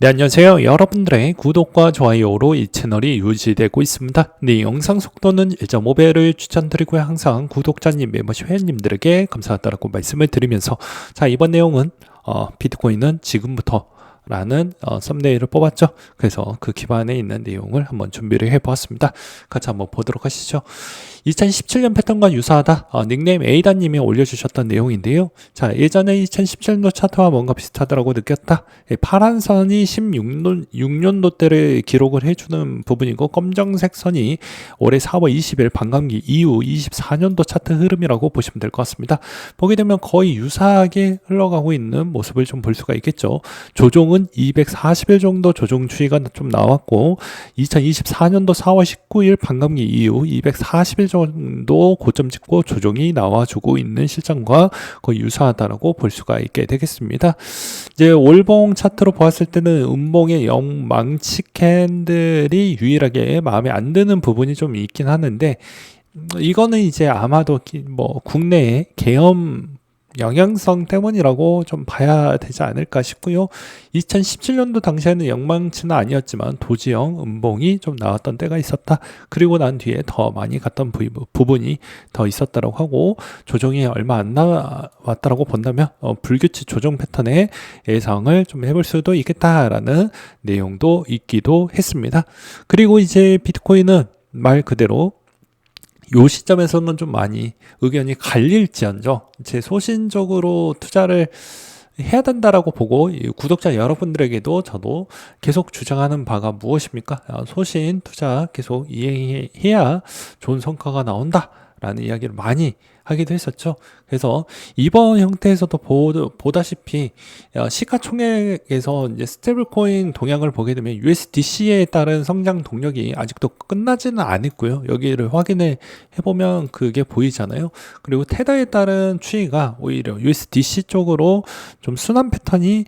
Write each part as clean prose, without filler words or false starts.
네, 안녕하세요. 여러분들의 구독과 좋아요로 이 채널이 유지되고 있습니다. 네, 영상 속도는 1.5배를 추천드리고요. 항상 구독자님, 멤버십 회원님들에게 감사하다라고 말씀을 드리면서, 자, 이번 내용은 비트코인은 지금부터 라는 썸네일을 뽑았죠. 그래서 그 기반에 있는 내용을 한번 준비를 해보았습니다. 같이 한번 보도록 하시죠. 2017년 패턴과 유사하다. 닉네임 에이다님이 올려주셨던 내용인데요. 자, 예전에 2017년도 차트와 뭔가 비슷하다고 느꼈다. 파란 선이 16년도대를 기록을 해주는 부분이고, 검정색 선이 올해 4월 20일 반감기 이후 24년도 차트 흐름이라고 보시면 될 것 같습니다. 보게 되면 거의 유사하게 흘러가고 있는 모습을 좀 볼 수가 있겠죠. 조종은 240일 정도 조종 추이가 좀 나왔고, 2024년도 4월 19일 반감기 이후 240일 정도 고점 찍고 조종이 나와주고 있는 실정과 거의 유사하다라고 볼 수가 있게 되겠습니다. 이제 올봉 차트로 보았을 때는 음봉의 영망치 캔들이 유일하게 마음에 안 드는 부분이 좀 있긴 하는데, 이거는 이제 아마도 뭐 국내의 계엄 영향성 때문이라고 좀 봐야 되지 않을까 싶고요. 2017년도 당시에는 영망치는 아니었지만 도지형 음봉이 좀 나왔던 때가 있었다. 그리고 난 뒤에 더 많이 갔던 부분이 더 있었다고 하고, 조정이 얼마 안 나왔다라고 본다면 불규칙 조정 패턴의 예상을 좀 해볼 수도 있겠다라는 내용도 있기도 했습니다. 그리고 이제 비트코인은 말 그대로 요 시점에서는 좀 많이 의견이 갈릴지언정 제 소신적으로 투자를 해야 된다라고 보고, 구독자 여러분들에게도 저도 계속 주장하는 바가 무엇입니까? 소신 투자 계속 이행해야 좋은 성과가 나온다 라는 이야기를 많이 하기도 했었죠. 그래서 이번 형태에서도 보다시피 시가총액에서 이제 스테이블코인 동향을 보게 되면 USDC에 따른 성장 동력이 아직도 끝나지는 않았고요. 여기를 확인을 해보면 그게 보이잖아요. 그리고 테더에 따른 추이가 오히려 USDC 쪽으로 좀 순환 패턴이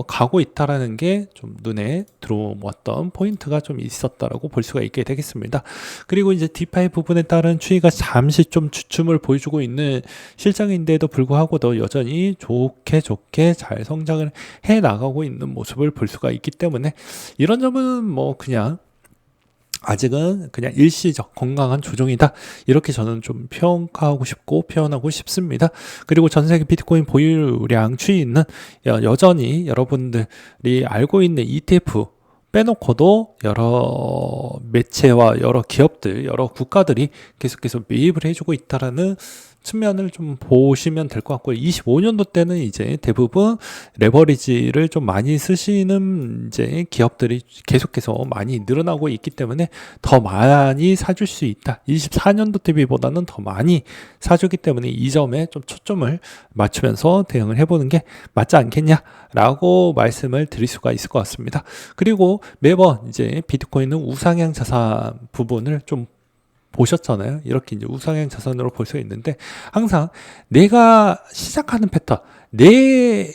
가고 있다라는 게 좀 눈에 들어왔던 포인트가 좀 있었다라고 볼 수가 있게 되겠습니다. 그리고 이제 디파이 부분에 따른 추이가 잠시 좀 주춤을 보여주고 있는 실정인데도 불구하고도 여전히 좋게 잘 성장을 해 나가고 있는 모습을 볼 수가 있기 때문에, 이런 점은 뭐 그냥 아직은 그냥 일시적 건강한 조정이다, 이렇게 저는 좀 평가하고 싶고 표현하고 싶습니다. 그리고 전세계 비트코인 보유량 추이는 여전히 여러분들이 알고 있는 ETF 빼놓고도 여러 매체와 여러 기업들, 여러 국가들이 계속해서 매입을 해주고 있다라는 측면을 좀 보시면 될 것 같고, 25년도 때는 이제 대부분 레버리지를 좀 많이 쓰시는 이제 기업들이 계속해서 많이 늘어나고 있기 때문에 더 많이 사줄 수 있다. 24년도 대비보다는 더 많이 사주기 때문에 이 점에 좀 초점을 맞추면서 대응을 해보는 게 맞지 않겠냐라고 말씀을 드릴 수가 있을 것 같습니다. 그리고 매번 이제 비트코인은 우상향 자산 부분을 좀 보셨잖아요. 이렇게 이제 우상향 자산으로 볼 수 있는데, 항상 내가 시작하는 패턴, 내가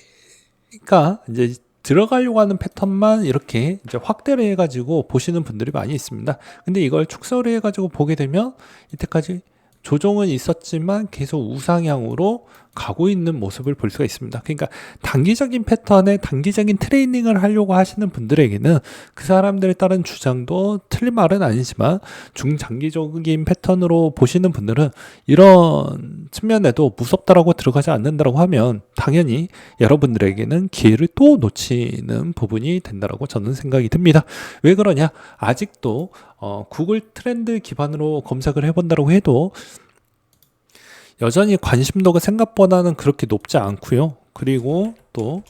이제 들어가려고 하는 패턴만 이렇게 이제 확대를 해가지고 보시는 분들이 많이 있습니다. 근데 이걸 축소를 해가지고 보게 되면 이때까지 조정은 있었지만 계속 우상향으로 가고 있는 모습을 볼 수가 있습니다. 그러니까 단기적인 패턴에 단기적인 트레이닝을 하려고 하시는 분들에게는 그 사람들에 따른 주장도 틀린 말은 아니지만, 중장기적인 패턴으로 보시는 분들은 이런 측면에도 무섭다라고 들어가지 않는다라고 하면 당연히 여러분들에게는 기회를 또 놓치는 부분이 된다라고 저는 생각이 듭니다. 왜 그러냐? 아직도 구글 트렌드 기반으로 검색을 해본다고 해도 여전히 관심도가 생각보다는 그렇게 높지 않고요. 그리고 또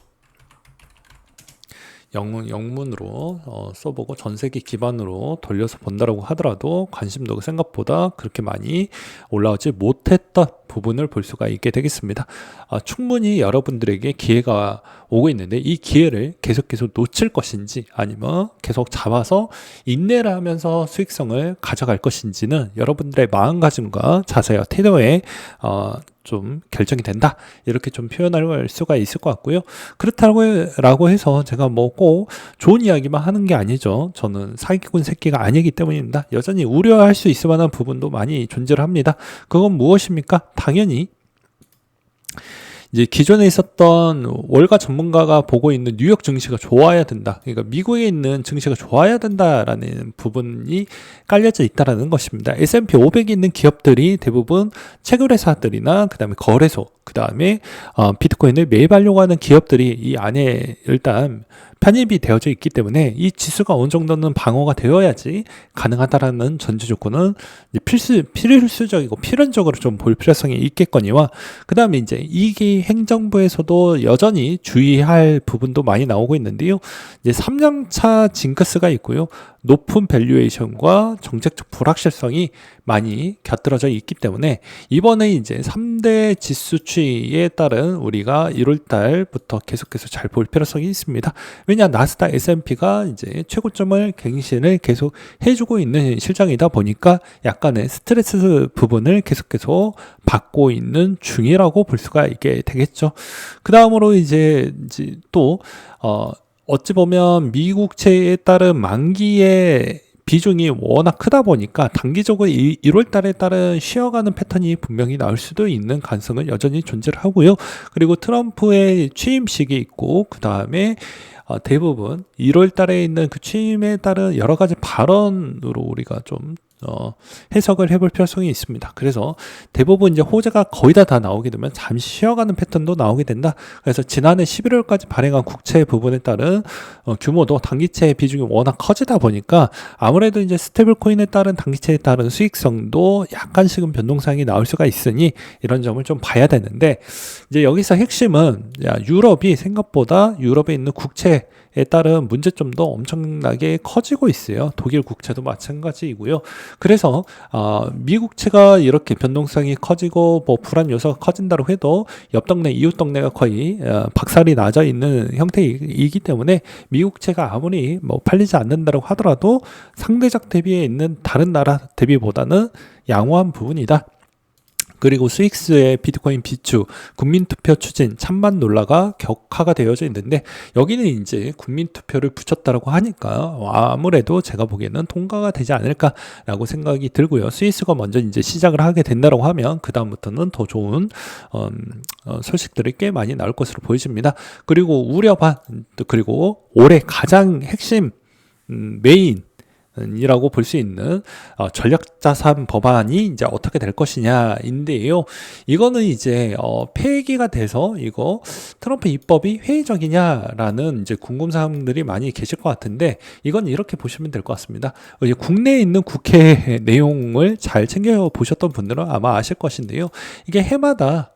영문으로 써보고 전세계 기반으로 돌려서 본다라고 하더라도 관심도가 생각보다 그렇게 많이 올라오지 못했던 부분을 볼 수가 있게 되겠습니다. 충분히 여러분들에게 기회가 오고 있는데, 이 기회를 계속 놓칠 것인지 아니면 계속 잡아서 인내를 하면서 수익성을 가져갈 것인지는 여러분들의 마음가짐과 자세와 태도에 좀 결정이 된다, 이렇게 좀 표현할 수가 있을 것 같고요. 그렇다고 해서 제가 뭐 꼭 좋은 이야기만 하는 게 아니죠. 저는 사기꾼 새끼가 아니기 때문입니다. 여전히 우려할 수 있을 만한 부분도 많이 존재를 합니다. 그건 무엇입니까? 당연히 이제 기존에 있었던 월가 전문가가 보고 있는 뉴욕 증시가 좋아야 된다. 그러니까 미국에 있는 증시가 좋아야 된다라는 부분이 깔려져 있다라는 것입니다. S&P 500에 있는 기업들이 대부분 채굴회사들이나 그다음에 거래소, 그다음에 비트코인을 매입하려고 하는 기업들이 이 안에 일단 편입이 되어져 있기 때문에 이 지수가 어느 정도는 방어가 되어야지 가능하다라는 전제 조건은 필수적이고 필연적으로 좀 볼 필요성이 있겠거니와, 그 다음에 이제 이기 행정부에서도 여전히 주의할 부분도 많이 나오고 있는데요. 이제 3년차 징크스가 있고요. 높은 밸류에이션과 정책적 불확실성이 많이 곁들여져 있기 때문에 이번에 이제 3대 지수 추이에 따른 우리가 1월 달부터 계속해서 잘 볼 필요성이 있습니다. 왜냐, 나스닥 S&P가 이제 최고점을 갱신을 계속 해주고 있는 실정이다 보니까 약간의 스트레스 부분을 계속해서 받고 있는 중이라고 볼 수가 있게 되겠죠. 그 다음으로 이제 또 어찌 보면 미국채에 따른 만기의 비중이 워낙 크다 보니까 단기적으로 1월 달에 따른 쉬어가는 패턴이 분명히 나올 수도 있는 가능성은 여전히 존재를 하고요. 그리고 트럼프의 취임식이 있고, 그 다음에 대부분 1월 달에 있는 그 취임에 따른 여러 가지 발언으로 우리가 좀 해석을 해볼 필요성이 있습니다. 그래서 대부분 이제 호재가 거의 다 나오게 되면 잠시 쉬어가는 패턴도 나오게 된다. 그래서 지난해 11월까지 발행한 국채 부분에 따른 규모도 단기채의 비중이 워낙 커지다 보니까 아무래도 이제 스테이블 코인에 따른 단기채에 따른 수익성도 약간씩은 변동사항이 나올 수가 있으니 이런 점을 좀 봐야 되는데, 이제 여기서 핵심은 유럽이 생각보다 유럽에 있는 국채에 따른 문제점도 엄청나게 커지고 있어요. 독일 국채도 마찬가지이고요. 그래서 미국채가 이렇게 변동성이 커지고 뭐 불안 요소가 커진다고 해도 옆 동네 이웃 동네가 거의 박살이 나져 있는 형태이기 때문에 미국채가 아무리 뭐 팔리지 않는다고 하더라도 상대적 대비에 있는 다른 나라 대비보다는 양호한 부분이다. 그리고 스윅스의 비트코인 비추, 국민투표 추진, 찬반 논란가 격화가 되어져 있는데, 여기는 이제 국민투표를 붙였다라고 하니까 아무래도 제가 보기에는 통과가 되지 않을까라고 생각이 들고요. 스위스가 먼저 이제 시작을 하게 된다라고 하면 그 다음부터는 더 좋은 소식들이 꽤 많이 나올 것으로 보여집니다. 그리고 우려반, 그리고 올해 가장 핵심 메인 이라고 볼 수 있는 전략자산 법안이 이제 어떻게 될 것이냐인데요. 이거는 이제 폐기가 돼서 이거 트럼프 입법이 회의적이냐라는 이제 궁금사항들이 많이 계실 것 같은데, 이건 이렇게 보시면 될 것 같습니다. 이제 국내에 있는 국회 내용을 잘 챙겨 보셨던 분들은 아마 아실 것인데요. 이게 해마다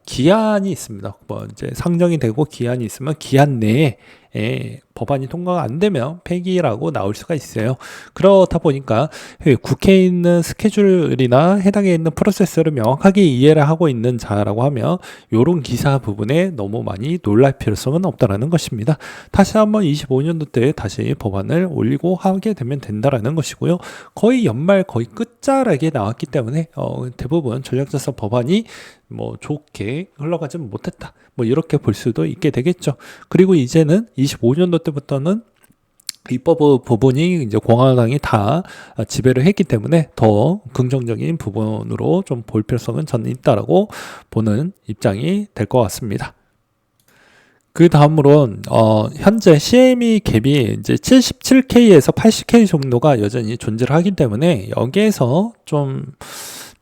기한이 있습니다. 뭐 이제 상정이 되고 기한이 있으면 기한 내에 법안이 통과가 안 되면 폐기라고 나올 수가 있어요. 그렇다 보니까 국회에 있는 스케줄이나 해당에 있는 프로세스를 명확하게 이해를 하고 있는 자라고 하면 이런 기사 부분에 너무 많이 놀랄 필요성은 없다라는 것입니다. 다시 한번 25년도 때 다시 법안을 올리고 하게 되면 된다라는 것이고요. 거의 연말 거의 끝자락에 나왔기 때문에 대부분 전략자산 법안이 뭐 좋게 흘러가지는 못했다, 뭐 이렇게 볼 수도 있게 되겠죠. 그리고 이제는 25년도 때부터는 입법 부분이 이제 공화당이 다 지배를 했기 때문에 더 긍정적인 부분으로 좀 볼 필요성은 저는 있다라고 보는 입장이 될 것 같습니다. 그 다음으로 현재 CME 갭이 이제 77K에서 80K 정도가 여전히 존재를 하기 때문에 여기에서 좀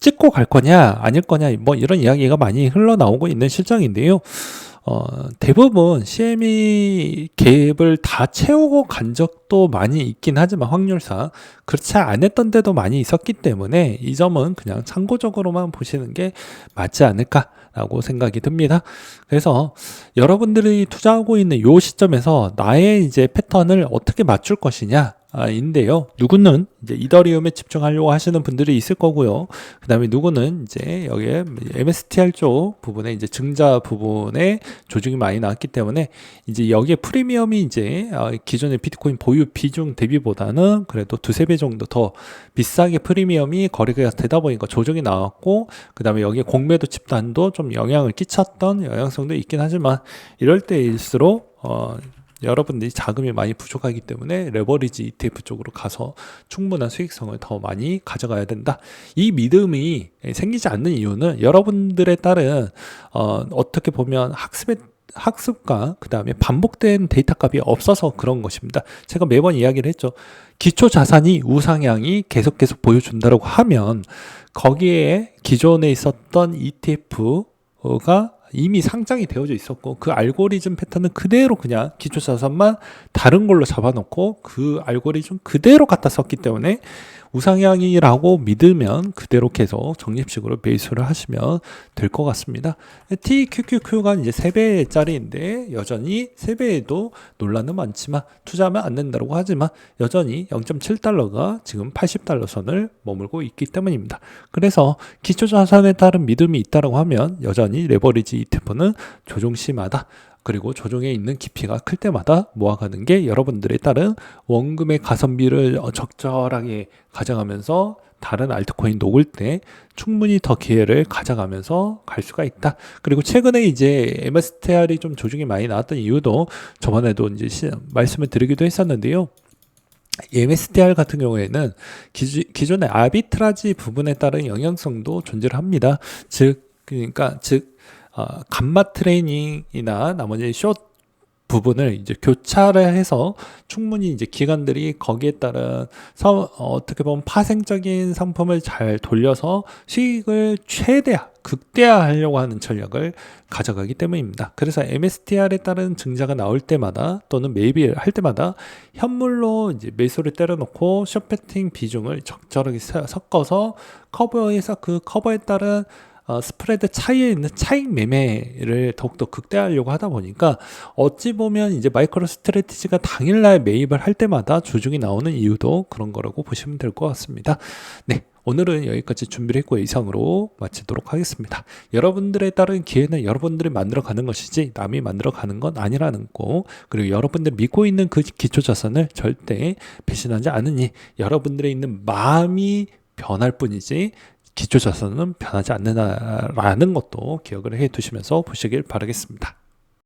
찍고 갈 거냐 아닐 거냐 뭐 이런 이야기가 많이 흘러나오고 있는 실정인데요. 대부분 CME 갭을 다 채우고 간 적도 많이 있긴 하지만 확률상 그렇지 않았던 데도 많이 있었기 때문에 이 점은 그냥 참고적으로만 보시는 게 맞지 않을까라고 생각이 듭니다. 그래서 여러분들이 투자하고 있는 이 시점에서 나의 이제 패턴을 어떻게 맞출 것이냐 인데요. 누구는 이제 이더리움에 집중하려고 하시는 분들이 있을 거고요. 그 다음에 누구는 이제 여기에 MSTR 쪽 부분에 이제 증자 부분에 조정이 많이 나왔기 때문에 이제 여기에 프리미엄이 이제 기존의 비트코인 보유 비중 대비보다는 그래도 두세 배 정도 더 비싸게 프리미엄이 거래가 되다 보니까 조정이 나왔고, 그 다음에 여기에 공매도 집단도 좀 영향을 끼쳤던 영향성도 있긴 하지만 이럴 때일수록 여러분들이 자금이 많이 부족하기 때문에 레버리지 ETF 쪽으로 가서 충분한 수익성을 더 많이 가져가야 된다. 이 믿음이 생기지 않는 이유는 여러분들에 따른 어떻게 보면 학습과 그 다음에 반복된 데이터 값이 없어서 그런 것입니다. 제가 매번 이야기를 했죠. 기초 자산이 우상향이 계속 보여준다고 하면 거기에 기존에 있었던 ETF가 이미 상장이 되어져 있었고 그 알고리즘 패턴은 그대로 그냥 기초 자산만 다른 걸로 잡아놓고 그 알고리즘 그대로 갖다 썼기 때문에 우상향이라고 믿으면 그대로 계속 적립식으로 매수를 하시면 될 것 같습니다. TQQQ가 이제 3배짜리인데 여전히 3배에도 논란은 많지만 투자하면 안 된다고 하지만 여전히 0.7달러가 지금 80달러 선을 머물고 있기 때문입니다. 그래서 기초자산에 따른 믿음이 있다고 하면 여전히 레버리지 ETF는 조정 시마다 그리고 조정에 있는 깊이가 클 때마다 모아가는 게 여러분들에 따른 원금의 가성비를 적절하게 가져가면서 다른 알트코인 녹을 때 충분히 더 기회를 가져가면서 갈 수가 있다. 그리고 최근에 이제 MSTR이 좀 조정이 많이 나왔던 이유도 저번에도 이제 말씀을 드리기도 했었는데요. MSTR 같은 경우에는 기존의 아비트라지 부분에 따른 영향성도 존재를 합니다. 그러니까 감마 트레이닝이나 나머지 숏 부분을 이제 교차를 해서 충분히 이제 기관들이 거기에 따른 어떻게 보면 파생적인 상품을 잘 돌려서 수익을 극대화하려고 하는 전략을 가져가기 때문입니다. 그래서 MSTR에 따른 증자가 나올 때마다 또는 매입을 할 때마다 현물로 이제 매수를 때려놓고 숏배팅 비중을 적절하게 섞어서 커버에서 그 커버에 따른 스프레드 차이에 있는 차익 매매를 더욱더 극대화하려고 하다 보니까 어찌 보면 이제 마이크로 스트래티지가 당일날 매입을 할 때마다 조정이 나오는 이유도 그런 거라고 보시면 될 것 같습니다. 네. 오늘은 여기까지 준비를 했고 이상으로 마치도록 하겠습니다. 여러분들에 따른 기회는 여러분들이 만들어가는 것이지 남이 만들어가는 건 아니라는 거, 그리고 여러분들이 믿고 있는 그 기초자산을 절대 배신하지 않으니 여러분들의 있는 마음이 변할 뿐이지 기초자산은 변하지 않는다라는 것도 기억을 해 두시면서 보시길 바라겠습니다.